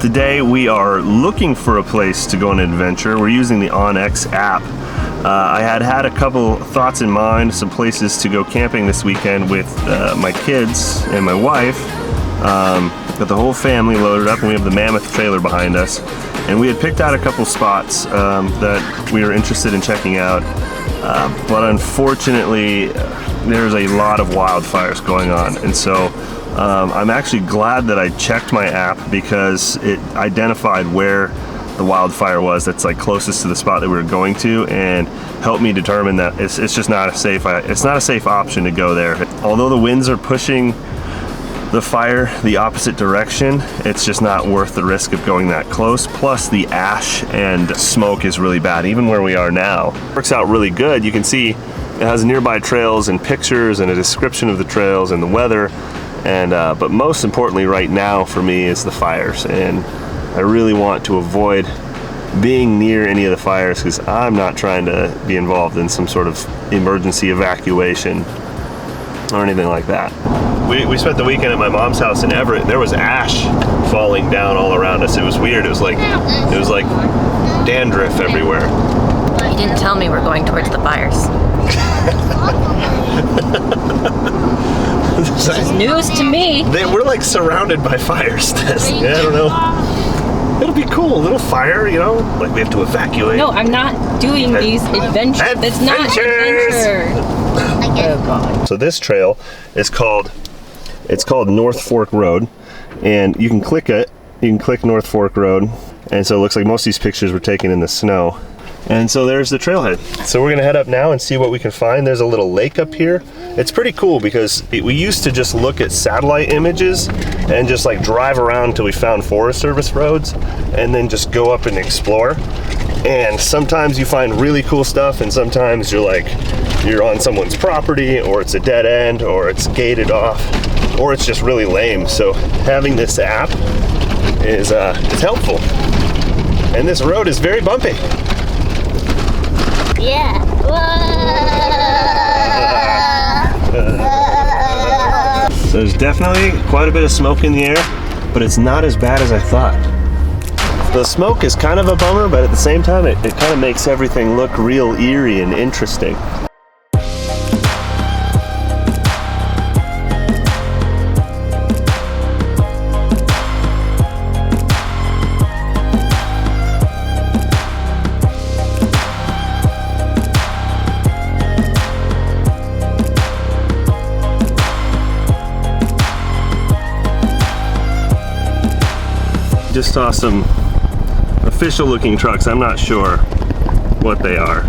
Today we are looking for a place to go on an adventure. We're using the OnX app. I had a couple thoughts in mind, some places to go camping this weekend with my kids and my wife. Got the whole family loaded up, and we have the Mammoth trailer behind us. And we had picked out a couple spots that we were interested in checking out. But unfortunately, there's a lot of wildfires going on. And so I'm actually glad that I checked my app, because it identified where the wildfire was that's like closest to the spot that we were going to, and helped me determine that it's just not a safe option to go there. Although the winds are pushing the fire the opposite direction, it's just not worth the risk of going that close. Plus the ash and smoke is really bad, even where we are now. It works out really good. You can see it has nearby trails and pictures and a description of the trails and the weather. And but most importantly right now for me is the fires, and I really want to avoid being near any of the fires, because I'm not trying to be involved in some sort of emergency evacuation or anything like that. We spent the weekend at my mom's house in Everett. There was ash falling down all around us. It was weird. It was like dandruff everywhere. You didn't tell me we're going towards the fires. This is news to me. We're like surrounded by fires. Yeah, I don't know. It'll be cool, a little fire, you know? Like we have to evacuate. No, I'm not doing these adventures. That's not adventure. Oh God. So this trail is called North Fork Road, and you can click it. You can click North Fork Road, and so it looks like most of these pictures were taken in the snow. And so there's the trailhead. So we're gonna head up now and see what we can find. There's a little lake up here. It's pretty cool, because we used to just look at satellite images and just like drive around until we found Forest Service roads, and then just go up and explore. And sometimes you find really cool stuff, and sometimes you're on someone's property, or it's a dead end, or it's gated off, or it's just really lame. So having this app is helpful. And this road is very bumpy. Yeah. So there's definitely quite a bit of smoke in the air, but it's not as bad as I thought. The smoke is kind of a bummer, but at the same time, it kind of makes everything look real eerie and interesting. Just saw some official looking trucks. I'm not sure what they are.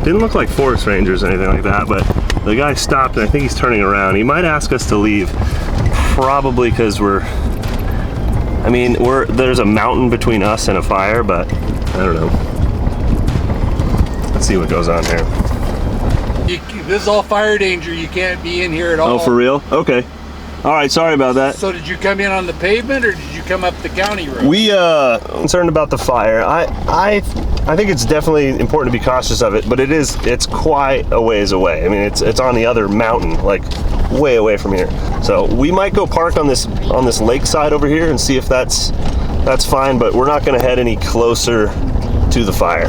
Didn't look like forest rangers or anything like that, but the guy stopped, and I think he's turning around. He might ask us to leave, probably because there's a mountain between us and a fire, but I don't know. Let's see what goes on here. This is all fire danger. You can't be in here at all. Oh, for real? Okay. All right, sorry about that. So did you come in on the pavement, or did you come up the county road? We concerned about the fire. I think it's definitely important to be cautious of it, but it's quite a ways away. I mean, it's on the other mountain, like way away from here. So we might go park on this lakeside over here and see if that's fine, but we're not going to head any closer to the fire.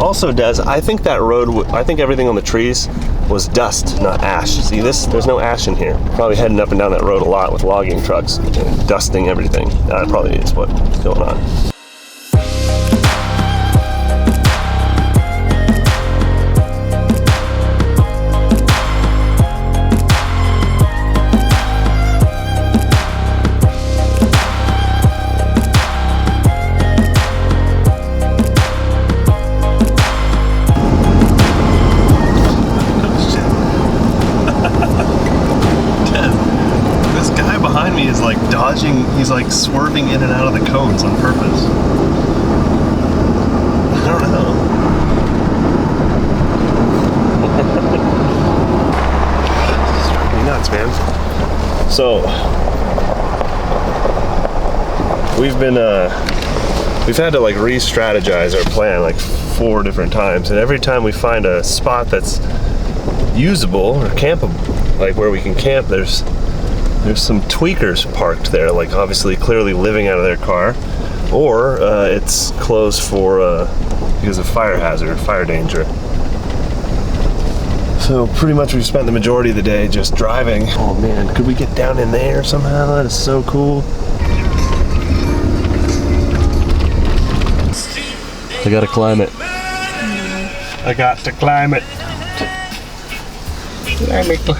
Also, Des, I think that road, I think everything on the trees was dust, not ash. See this? There's no ash in here. Probably heading up and down that road a lot with logging trucks, dusting everything. That probably is what's going on. He's like swerving in and out of the cones on purpose. I don't know. It's driving me nuts, man. So we've had to like re-strategize our plan like 4 different times, and every time we find a spot that's usable or campable, like where we can camp, there's there's some tweakers parked there, like obviously clearly living out of their car, or it's closed for because of fire hazard, fire danger. So pretty much we've spent the majority of the day just driving. Oh man, could we get down in there somehow? That is so cool. I gotta climb it. I got to climb it. Climb it. You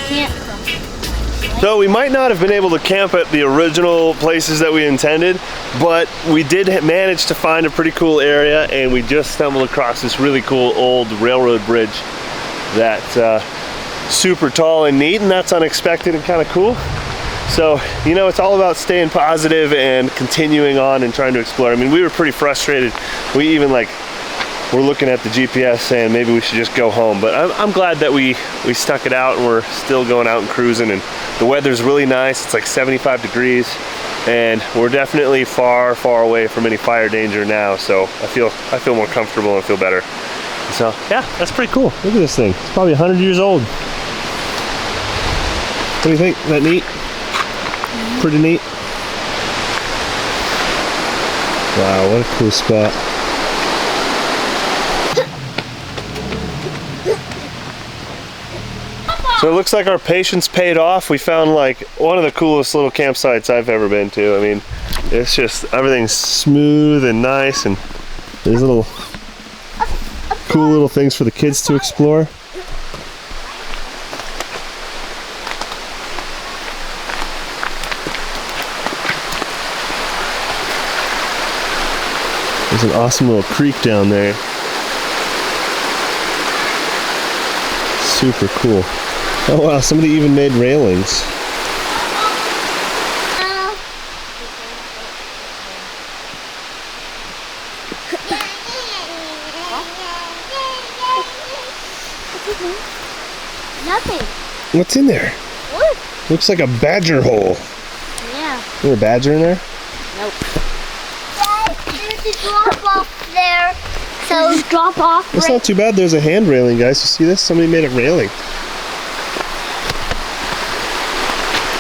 can't. So we might not have been able to camp at the original places that we intended, but we did manage to find a pretty cool area, and we just stumbled across this really cool old railroad bridge that's super tall and neat, and that's unexpected and kind of cool. So, you know, it's all about staying positive and continuing on and trying to explore. I mean, we were pretty frustrated. We even we're looking at the GPS saying maybe we should just go home, but I'm glad that we stuck it out and we're still going out and cruising, and the weather's really nice. It's like 75 degrees and we're definitely far away from any fire danger now, so I feel more comfortable and feel better. So yeah, that's pretty cool. Look at this thing. It's probably 100 years old. What do you think? Is that neat? Pretty neat. Wow, what a cool spot. So it looks like our patience paid off. We found like one of the coolest little campsites I've ever been to. I mean, it's just, everything's smooth and nice, and there's little cool little things for the kids to explore. There's an awesome little creek down there. Super cool. Oh wow, somebody even made railings. Nothing. What's in there? What? Looks like a badger hole. Yeah. Is there a badger in there? Nope. There's a drop off there. So drop off. It's not too bad. There's a hand railing, guys. You see this? Somebody made a railing.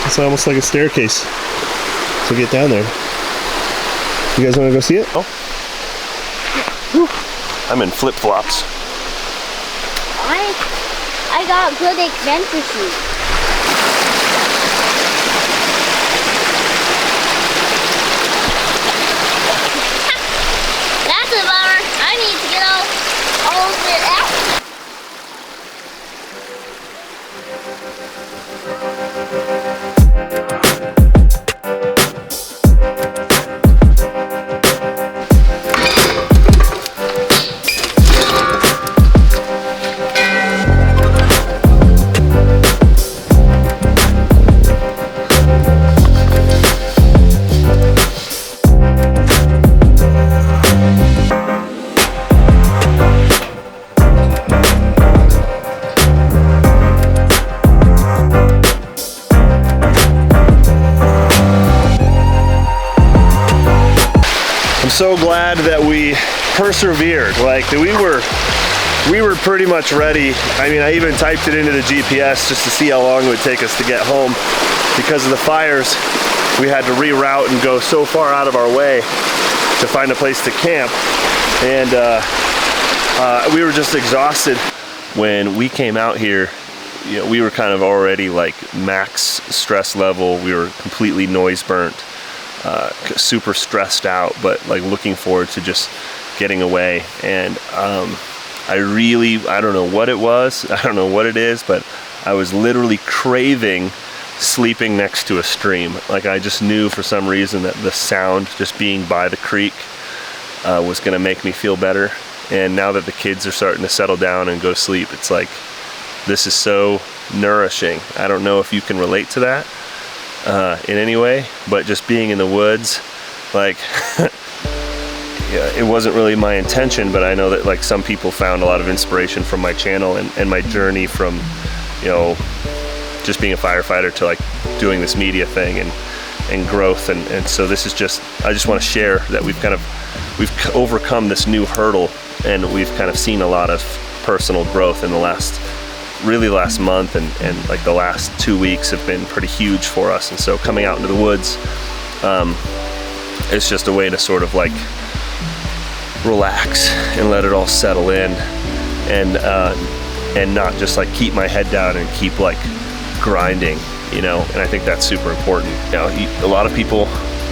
It's almost like a staircase to get down there. You guys want to go see it? Oh. I'm in flip-flops. I got good adventure shoes. That's a bummer. I need to get all of it out. So glad that we persevered. Like we were pretty much ready. I mean, I even typed it into the GPS just to see how long it would take us to get home. Because of the fires, we had to reroute and go so far out of our way to find a place to camp, and we were just exhausted. When we came out here, you know, we were kind of already like max stress level. We were completely noise burnt. Super stressed out, but like looking forward to just getting away. And I don't know what it was, I don't know what it is, but I was literally craving sleeping next to a stream. Like I just knew for some reason that the sound just being by the creek was gonna make me feel better. And now that the kids are starting to settle down and go to sleep, it's like, this is so nourishing. I don't know if you can relate to that in any way, but just being in the woods, like yeah, it wasn't really my intention, but I know that like some people found a lot of inspiration from my channel and my journey from, you know, just being a firefighter to like doing this media thing and growth, and so this is just, I just want to share that we've overcome this new hurdle, and we've kind of seen a lot of personal growth in the last really last month and like the last 2 weeks have been pretty huge for us. And so coming out into the woods, it's just a way to sort of like relax and let it all settle in, and not just like keep my head down and keep like grinding, you know. And I think that's super important. You know, a lot of people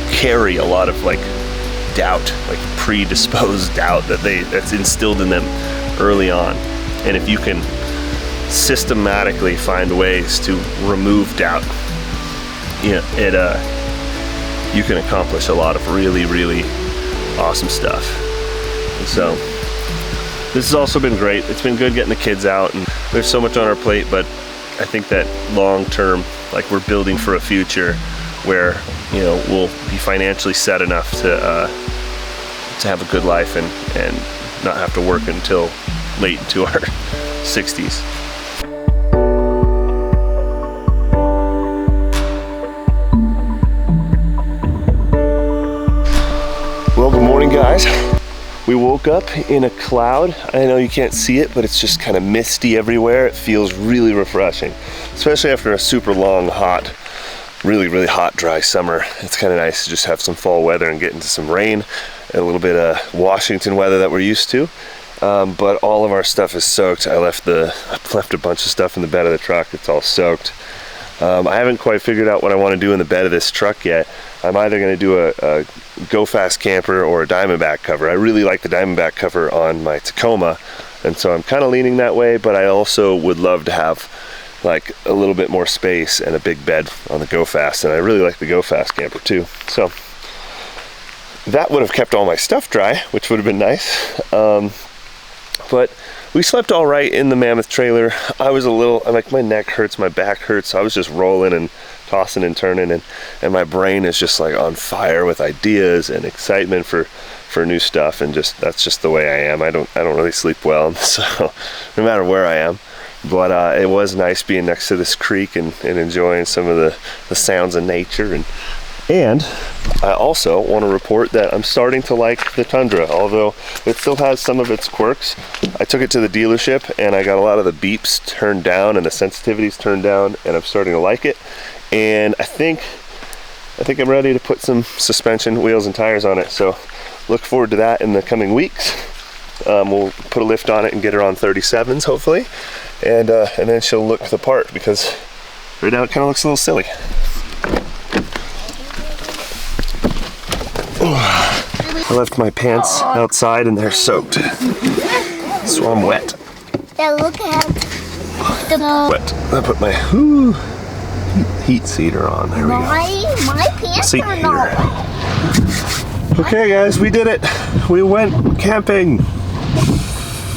carry a lot of like doubt, like predisposed doubt that's instilled in them early on. And if you can systematically find ways to remove doubt, you know, you can accomplish a lot of really, really awesome stuff. And so this has also been great. It's been good getting the kids out, and there's so much on our plate, but I think that long term, like we're building for a future where, you know, we'll be financially set enough to have a good life and not have to work until late into our 60s. Well, good morning, guys. We woke up in a cloud. I know you can't see it, but it's just kind of misty everywhere. It feels really refreshing, especially after a super long, hot, really, really hot, dry summer. It's kind of nice to just have some fall weather and get into some rain, and a little bit of Washington weather that we're used to. But all of our stuff is soaked. I left a bunch of stuff in the bed of the truck. It's all soaked. I haven't quite figured out what I want to do in the bed of this truck yet. I'm either going to do a Go Fast camper or a Diamondback cover. I really like the Diamondback cover on my Tacoma, and so I'm kind of leaning that way, but I also would love to have like a little bit more space and a big bed on the Go Fast, and I really like the Go Fast camper too. So that would have kept all my stuff dry, which would have been nice. But we slept all right in the Mammoth trailer. I'm like, my neck hurts, my back hurts. So I was just rolling and tossing and turning, and my brain is just like on fire with ideas and excitement for new stuff. And that's just the way I am. I don't really sleep well, so no matter where I am. But it was nice being next to this creek and enjoying some of the sounds of nature. And I also want to report that I'm starting to like the Tundra, although it still has some of its quirks. I took it to the dealership and I got a lot of the beeps turned down and the sensitivities turned down, and I'm starting to like it. And I think I'm ready to put some suspension, wheels, and tires on it. So look forward to that in the coming weeks. We'll put a lift on it and get her on 37s hopefully, and then she'll look the part, because right now it kind of looks a little silly. I left my pants outside and they're soaked, so I'm wet. Yeah, look at Wet. I put my heat seater on. There we go. my pants are not wet. Okay, guys, we did it. We went camping.